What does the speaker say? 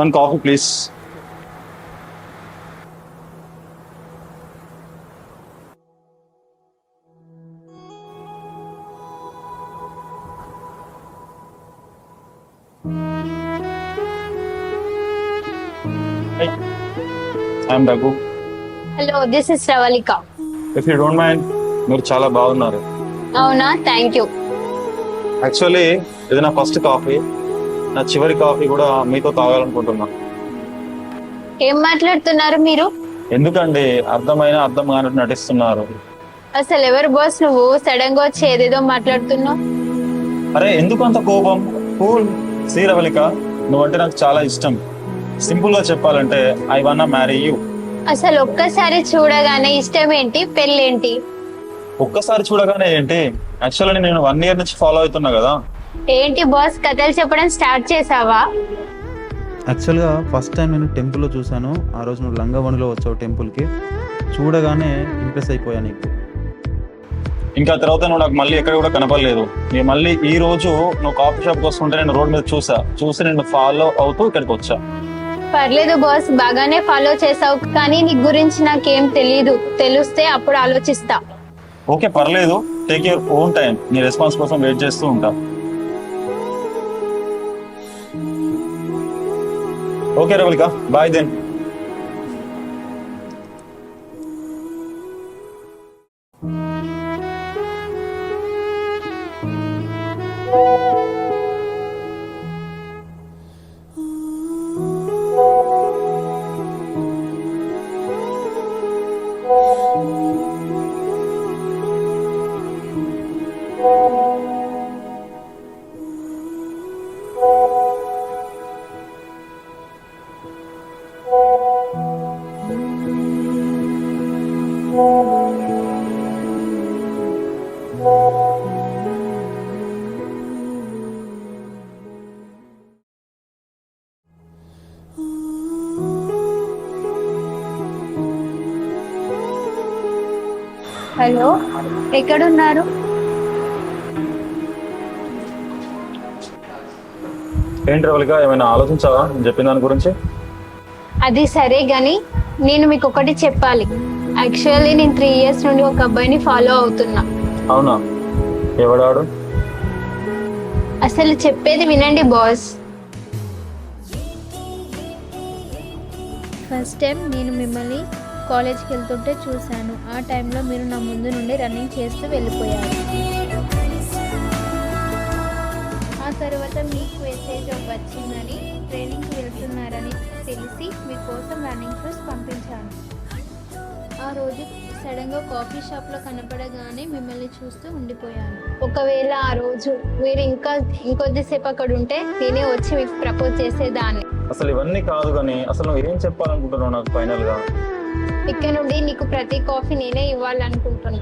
One coffee, please. Hey, I'm Raghu. Hello this is Ravalika. If you don't mind, మీరు చాలా బాగున్నారు. అవునా, thank you. Actually ఇది నా ఫస్ట్ కాఫీ. నా చివరి కాఫీ కూడా మీతో తాగాలనుకుంటున్నా. ఏం మాట్లాడుతున్నారు మీరు? ఎందుకండి అర్థమైన అర్థం కానట్టు నటిస్తున్నారు? అసలు ఎవరు బాస్ నువ్వు? సడన్ గా వచ్చి ఏదేదో మాట్లాడుతున్నావు. అరే ఎందుకు అంత కోపం? కూల్. శ్రీరవళిక, నువ్వంటే నాకు చాలా ఇష్టం. సింపుల్ గా చెప్పాలంటే ఐ వాంట్ మ్యారీ యూ. అసలు ఒక్కసారి చూడగానే ఇష్టం ఏంటి, పెళ్ళేంటి? ఒక్కసారి చూడగానే ఏంటి? యాక్చువల్లీ నేను 1 year నుంచి ఫాలో అవుతున్నా కదా. ఏంటి బాస్, కథలు చెప్పడం స్టార్ట్ చేసావా? యాక్చువల్గా ఫస్ట్ టైం నేను టెంపుల్లో చూశాను. ఆ రోజు నువ్వు లంగవణిలో వచ్చావు టెంపుల్కి. చూడగానే ఇంప్రెస్ అయిపోయా నీకు. ఇంకా తర్వాత నువ్వు నాకు మళ్ళీ ఎక్కడ కూడా కనపడలేదు. నేను మళ్ళీ ఈ రోజు నువ్వు కాఫీ షాప్కి వస్తుంటే నేను రోడ్ మీద చూసి నేను ఫాలో అవుతూ ఇక్కడికి వచ్చా. పర్లేదు బాస్, బాగానే ఫాలో చేసావు, కానీ నీ గురించి నాకేం తెలీదు. తెలిస్తే అప్పుడు ఆలోచిస్తా. ఓకే పర్లేదు, టేక్ యువర్ ఓన్ టైం. నీ రెస్పాన్స్ కోసం వెయిట్ చేస్తూ ఉంటా. Okay Ravalika, bye then. Hello, ఎక్కడున్నారు? ఏంటి రవళిక, ఏమైనా ఆలోచించావా నేను చెప్పిన దాని గురించి? అది సరే గాని నేను మీకు ఒకటి చెప్పాలి. యాక్చువల్లీ నేను 3 years నుండి ఒక అబ్బాయిని ఫాలో అవుతున్నా. అవునా? ఎవడాడు? అసలు చెప్పేది వినండి బాస్. ఫస్ట్ టైం నేను మిమ్మల్ని కాలేజ్కి వెళ్తుంటే చూశాను. ఆ టైంలో మీరు నా ముందు నుండి రన్నింగ్ చేస్తూ వెళ్ళిపోయారు. ఆ తర్వాత మీకు మెసేజ్ వచ్చిందని, ట్రైనింగ్కి వెళ్తున్నారని తెలిసి మీకోసం రన్నింగ్ షూస్ పంపించాను. ఆ రోజు సడన్గా కాఫీ షాప్లో కనపడగానే మిమ్మల్ని చూస్తూ ఉండిపోయాను. ఒకవేళ ఆ రోజు మీరు ఇంకొద్దిసేపు అక్కడ ఉంటే నేనే వచ్చి మీకు ప్రపోజ్ చేసేదాన్ని. అసలు ఇవన్నీ కాదు కానీ అసలు నువ్వు ఏం చెప్పాలనుకుంటున్నావు నాకు ఫైనల్ గా? ఇక్కడ నుండి నీకు ప్రతి కాఫీ నేనే ఇవ్వాలనుకుంటున్నా.